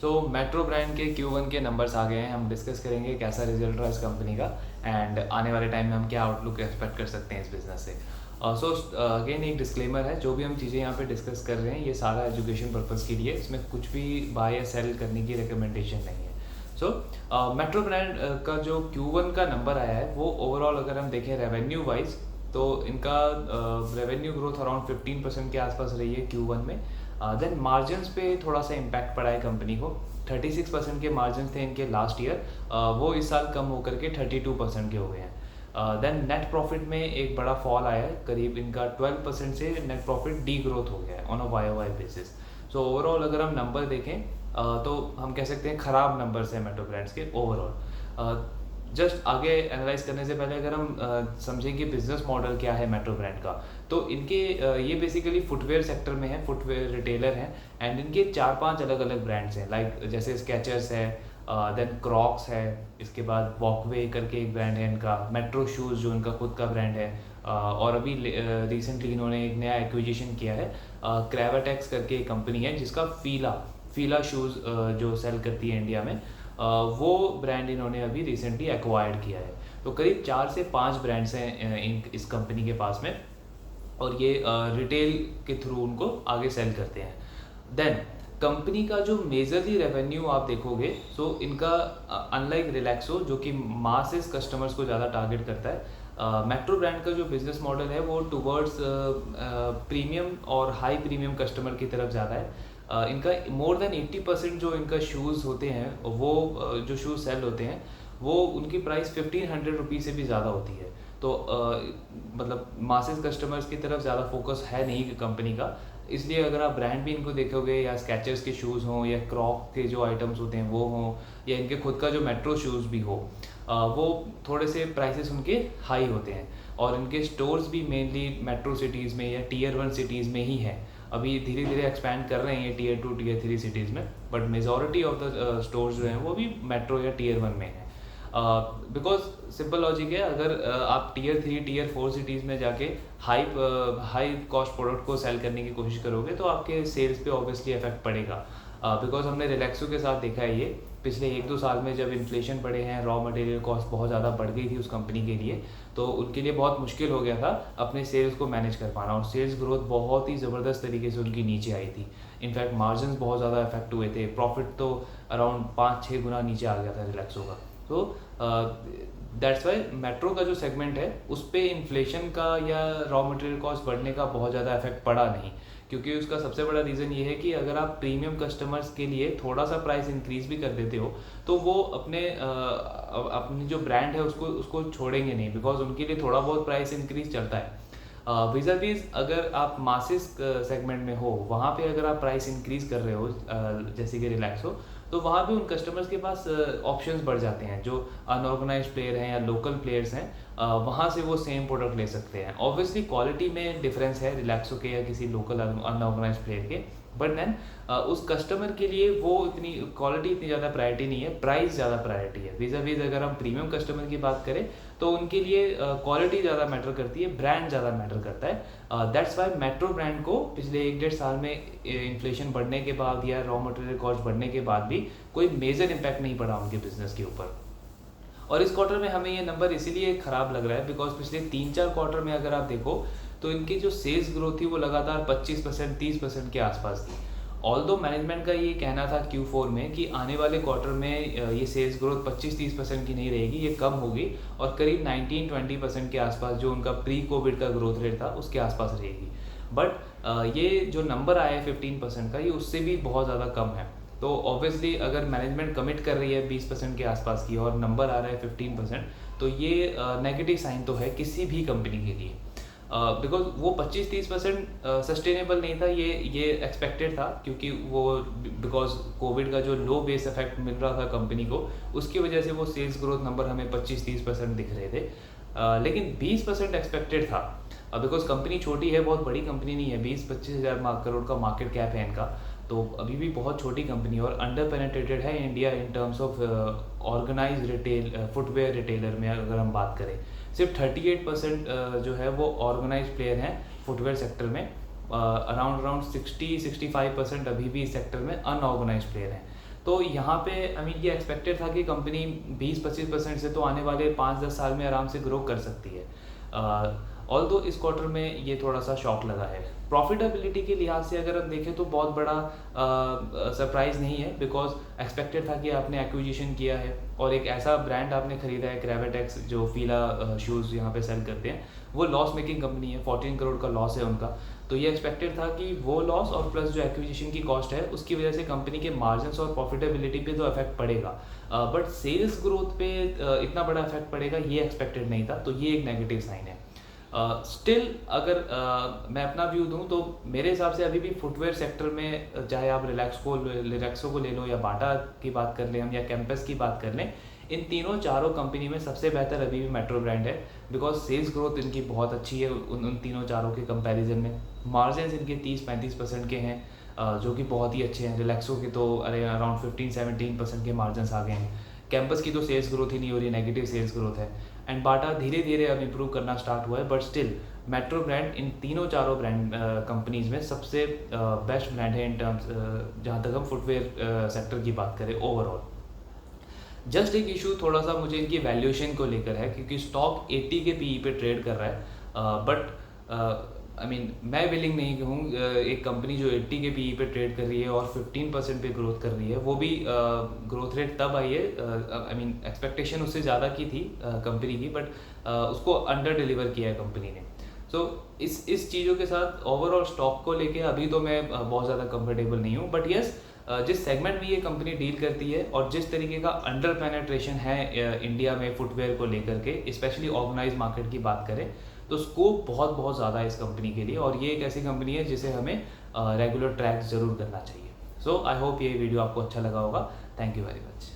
Metro brand के Q1 के numbers आ गए हैं। हम डिस्कस करेंगे कैसा रिजल्ट रहा इस कंपनी का एंड आने वाले टाइम में हम क्या आउटलुक एक्सपेक्ट कर सकते हैं इस बिज़नेस से। अगेन एक डिस्क्लेमर है, जो भी हम चीज़ें यहाँ पे डिस्कस कर रहे हैं ये सारा एजुकेशन पर्पज़ के लिए, इसमें कुछ भी बाय या सेल करने की रिकमेंडेशन नहीं है। मेट्रो ब्रांड का जो Q1 का नंबर आया है वो ओवरऑल अगर हम देखें रेवेन्यू वाइज, तो इनका रेवेन्यू ग्रोथ अराउंड 15% के आसपास रही है Q1 में। देन मार्जिन्स पे थोड़ा सा इम्पैक्ट पड़ा है कंपनी को। 36% के मार्जिन थे इनके लास्ट ईयर, वो इस साल कम होकर के 32% के हो गए हैं। देन नेट प्रॉफिट में एक बड़ा फॉल आया है, करीब इनका 12% से नेट प्रॉफिट डी ग्रोथ हो गया है on a Y basis. So overall अगर हम नंबर देखें तो हम कह सकते हैं ख़राब नंबर्स हैं मेट्रो ब्रांड्स के ओवरऑल। जस्ट आगे एनालाइज करने से पहले अगर हम समझें कि बिजनेस मॉडल क्या है मेट्रो ब्रांड का, तो इनके ये बेसिकली फुटवेयर सेक्टर में है, फुटवेयर रिटेलर हैं एंड इनके 4-5 अलग अलग ब्रांड्स हैं, लाइक जैसे स्केचर्स है, देन क्रॉक्स है, इसके बाद वॉकवे करके एक ब्रांड है इनका, मेट्रो शूज़ जो इनका खुद का ब्रांड है, और अभी रिसेंटली इन्होंने एक नया एक्विजिशन किया है, क्रेवाटेक्स करके एक कंपनी है जिसका फीला शूज़ जो सेल करती है इंडिया में, वो ब्रांड इन्होंने अभी रिसेंटली एक्वायर्ड किया है। तो करीब 4 से 5 ब्रांड्स हैं इस कंपनी के पास में, और ये रिटेल के थ्रू उनको आगे सेल करते हैं। देन कंपनी का जो मेजरली रेवेन्यू आप देखोगे, सो इनका अनलाइक रिलैक्सो जो कि मासेस कस्टमर्स को ज़्यादा टारगेट करता है, मेट्रो ब्रांड का जो बिजनेस मॉडल है वो टुवर्ड्स प्रीमियम और हाई प्रीमियम कस्टमर की तरफ ज़्यादा है। इनका मोर देन 80% जो इनका शूज़ होते हैं वो जो शूज़ सेल होते हैं वो उनकी प्राइस 1500 रुपीज़ से भी ज़्यादा होती है। तो मतलब मासेस कस्टमर्स की तरफ ज़्यादा फोकस है नहीं कंपनी का, इसलिए अगर आप ब्रांड भी इनको देखोगे, या स्केचर्स के शूज़ हों या क्रॉक के जो आइटम्स होते हैं वो हों, या इनके खुद का जो मेट्रो शूज़ भी हो, वो थोड़े से प्राइसेस उनके हाई होते हैं। और इनके स्टोर्स भी मेनली मेट्रो सिटीज़ में या टियर 1 सिटीज़ में ही हैं। अभी धीरे धीरे एक्सपैंड कर रहे हैं ये टियर 2 टियर 3 सिटीज़ में, but majority of the stores जो हैं वो भी मेट्रो या टियर 1 में हैं। बिकॉज सिंपल लॉजिक है, अगर आप टियर 3 टियर 4 सिटीज़ में जाके हाई कॉस्ट प्रोडक्ट को सेल करने की कोशिश करोगे तो आपके सेल्स पे ऑब्वियसली इफेक्ट पड़ेगा। बिकॉज हमने रिलैक्सो के साथ देखा है, ये पिछले 1-2 साल में जब इन्फ्लेशन बढ़े हैं, रॉ मटेरियल कॉस्ट बहुत ज़्यादा बढ़ गई थी उस कंपनी के लिए, तो उनके लिए बहुत मुश्किल हो गया था अपने सेल्स को मैनेज कर पाना, और सेल्स ग्रोथ बहुत ही ज़बरदस्त तरीके से उनकी नीचे आई थी। इनफैक्ट मार्जिन बहुत ज़्यादा इफेक्ट हुए थे, प्रॉफिट तो अराउंड 5-6 गुना नीचे आ गया था रिलैक्सो का। तो दैट्स वाई मेट्रो का जो सेगमेंट है उस पर इन्फ्लेशन का या रॉ मटेरियल कॉस्ट बढ़ने का बहुत ज़्यादा इफेक्ट पड़ा नहीं, क्योंकि उसका सबसे बड़ा रीज़न ये है कि अगर आप प्रीमियम कस्टमर्स के लिए थोड़ा सा प्राइस इंक्रीज भी कर देते हो तो वो अपनी जो ब्रांड है उसको छोड़ेंगे नहीं, बिकॉज उनके लिए थोड़ा बहुत प्राइस इंक्रीज चलता है। वीज़ अगर आप मासिस सेगमेंट में हो, वहाँ पे अगर आप प्राइस इंक्रीज कर रहे हो जैसे कि रिलैक्स हो, तो वहाँ पे उन कस्टमर्स के पास ऑप्शंस बढ़ जाते हैं, जो अनऑर्गेनाइज्ड प्लेयर हैं या लोकल प्लेयर्स हैं, वहाँ से वो सेम प्रोडक्ट ले सकते हैं। ऑब्वियसली क्वालिटी में डिफरेंस है रिलैक्सो के या किसी लोकल अनऑर्गेनाइज्ड प्लेयर के, बट देन उस कस्टमर के लिए वो इतनी क्वालिटी इतनी ज़्यादा प्रायोरिटी नहीं है, प्राइस ज़्यादा प्रायोरिटी है। वीज़ अगर हम प्रीमियम कस्टमर की बात करें तो उनके लिए क्वालिटी ज़्यादा मैटर करती है, ब्रांड ज़्यादा मैटर करता है। दैट्स वाई मेट्रो ब्रांड को पिछले 1-1.5 साल में इन्फ्लेशन बढ़ने के बाद या रॉ मटेरियल कॉस्ट बढ़ने के बाद भी कोई मेजर इम्पैक्ट नहीं पड़ा उनके बिजनेस के ऊपर। और इस क्वार्टर में हमें ये नंबर इसीलिए ख़राब लग रहा है बिकॉज पिछले 3-4 क्वार्टर में अगर आप देखो तो इनकी जो सेल्स ग्रोथ थी वो लगातार 25% 30% के आसपास थी। ऑल्दो मैनेजमेंट का ये कहना था Q4 में कि आने वाले क्वार्टर में ये सेल्स ग्रोथ 25-30% की नहीं रहेगी, ये कम होगी और करीब 19-20% के आसपास जो उनका प्री कोविड का ग्रोथ रेट था उसके आसपास रहेगी। बट ये जो नंबर आया है 15% का, ये उससे भी बहुत ज़्यादा कम है। तो ऑब्वियसली अगर मैनेजमेंट कमिट कर रही है 20% के आसपास की और नंबर आ रहा है 15%, तो ये नेगेटिव साइन तो है किसी भी कंपनी के लिए, बिकॉज वो 25-30% सस्टेनेबल नहीं था, ये एक्सपेक्टेड था, क्योंकि वो बिकॉज कोविड का जो लो बेस इफेक्ट मिल रहा था कंपनी को, उसकी वजह से वो सेल्स ग्रोथ नंबर हमें 25-30% दिख रहे थे। लेकिन 20% एक्सपेक्टेड था, बिकॉज कंपनी छोटी है, बहुत बड़ी कंपनी नहीं है, 20-25 हज़ार करोड़ का मार्केट कैप है इनका, तो अभी भी बहुत छोटी कंपनी और अंडर पेनेट्रेटेड है India in terms of organise retail footwear retailer में। अगर हम बात करें सिर्फ 38% जो है वो ऑर्गेनाइज प्लेयर हैं फुटवेयर सेक्टर में, अराउंड 60-65% अभी भी इस सेक्टर में अनऑर्गेनाइज प्लेयर हैं। तो यहाँ पे आई मीन ये एक्सपेक्टेड था कि कंपनी 20-25% से तो आने वाले 5-10 साल में आराम से ग्रो कर सकती है। ऑल्दो इस क्वार्टर में ये थोड़ा सा शॉक लगा है। प्रॉफिटेबिलिटी के लिहाज से अगर हम देखें तो बहुत बड़ा सरप्राइज़ नहीं है, बिकॉज एक्सपेक्टेड था कि आपने एक्विजिशन किया है और एक ऐसा ब्रांड आपने खरीदा है ग्रेविटेक्स, जो फीला शूज़ यहाँ पे सेल करते हैं। वो लॉस मेकिंग कंपनी है, 14 करोड़ का लॉस है उनका। तो ये एक्सपेक्टेड था कि वो लॉस और प्लस जो एक्विजिशन की कॉस्ट है उसकी वजह से कंपनी के मार्जिन्स और प्रॉफिटेबिलिटी पे तो इफेक्ट पड़ेगा, बट सेल्स ग्रोथ पे इतना बड़ा इफेक्ट पड़ेगा ये एक्सपेक्टेड नहीं था। तो ये एक नेगेटिव साइन है। स्टिल अगर मैं अपना व्यू दूं तो मेरे हिसाब से अभी भी फुटवेयर सेक्टर में, चाहे आप रिलैक्सो को ले लो या बाटा की बात कर लें हम या कैंपस की बात कर लें, इन तीनों चारों कंपनी में सबसे बेहतर अभी भी मेट्रो ब्रांड है, बिकॉज सेल्स ग्रोथ इनकी बहुत अच्छी है उन तीनों चारों के कंपैरिजन में। मार्जिन्स इनके 30-35% के हैं, जो कि बहुत ही अच्छे हैं। रिलैक्सो के तो अराउंड 15-17% के मार्जिन्स आ गए हैं। कैंपस की तो सेल्स ग्रोथ ही नहीं हो रही, नेगेटिव सेल्स ग्रोथ है। एंड बाटा धीरे धीरे अब इम्प्रूव करना स्टार्ट हुआ है, बट स्टिल मेट्रो ब्रांड इन तीनों चारों ब्रांड कंपनीज में सबसे बेस्ट ब्रांड है इन टर्म्स, जहाँ तक हम फुटवेयर सेक्टर की बात करें ओवरऑल। जस्ट एक इशू थोड़ा सा मुझे इनकी वैल्यूएशन को लेकर है, क्योंकि स्टॉक 80 के पीई पे ट्रेड कर रहा है, बट आई मीन मैं विलिंग नहीं हूँ एक कंपनी जो 80 के पीई पे ट्रेड कर रही है और 15% पे ग्रोथ कर रही है, वो भी ग्रोथ रेट तब आई है, आई मीन एक्सपेक्टेशन उससे ज़्यादा की थी कंपनी की, बट उसको अंडर डिलीवर किया है कंपनी ने। सो इस चीज़ों के साथ ओवरऑल स्टॉक को लेके अभी तो मैं बहुत ज़्यादा कंफर्टेबल नहीं हूँ, बट येस जिस सेगमेंट में ये कंपनी डील करती है और जिस तरीके का अंडर पेनेट्रेशन है इंडिया में फुटवेयर को लेकर के, स्पेशली ऑर्गेनाइज मार्केट की बात करें, तो स्कोप बहुत बहुत ज़्यादा है इस कंपनी के लिए, और ये एक ऐसी कंपनी है जिसे हमें रेगुलर ट्रैक ज़रूर करना चाहिए। सो आई होप ये वीडियो आपको अच्छा लगा होगा। Thank you very much.